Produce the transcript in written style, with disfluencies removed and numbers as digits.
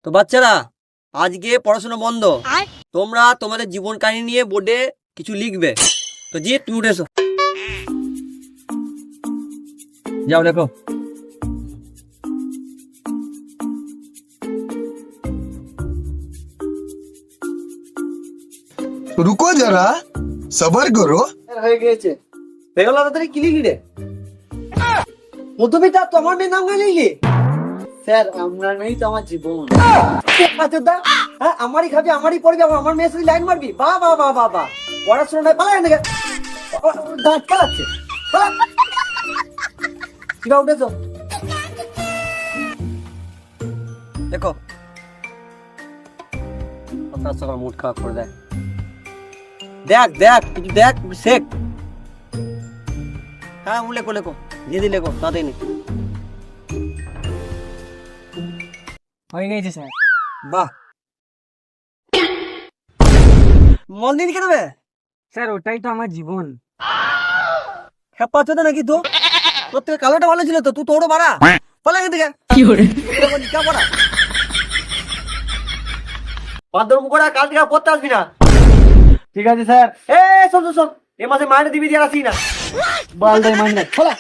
তো বাচ্চারা, আজকে পড়াশোনা বন্ধ। তোমরা তোমাদের জীবন কাহিনী নিয়ে বোর্ডে কিছু লিখবে। তো জিৎ, তুমি উঠে এসো। যাও লেখো। रुको जरा सबर करो। হয়ে গিয়েছে। হয়ে গেল তাড়াতাড়ি, কি লিখলি রে? প্রথমেটা তোমার মেয়ের নাম গায়ে লিখলি? স্যার, আমরা নেই তো আমার জীবন। হ্যাঁ, আমারই খাবি, আমারই পড়বি, আমার মেয়ের সাথে লাইন মারবি? বাহ বাহ বাহ বাহ বাহ, পড়াশোনা নয়, পালা এখান থেকে। দাঁত পালাচ্ছে। ঠিক আছে, উঠেছো? দেখো, কথা সবার মুড খারাপ করে দেয়। দেখ দেখ, কিছু দেখ, শেখ। হ্যাঁ, লেখো লেখো, দিদি লেখো, তাতেই নেই। হয়ে গেছে স্যার। বাহ, মন দিন কেন বে? স্যার ওটাই তো আমার জীবন। খেপা চোদা নাকি তো? তোর থেকে কালোটা ভালো ছিল তো, তুই তো ওরও বাড়া। পালা এখান থেকে। কে পড়া? বাথরুম করা, কাল থেকে আর পড়তে আসবি না। ঠিক আছে স্যার। শোন শোন শোন, এ মাসে মাইনে দিবি দিয়ে আসি না। বালদাই মাইনে, খোলা।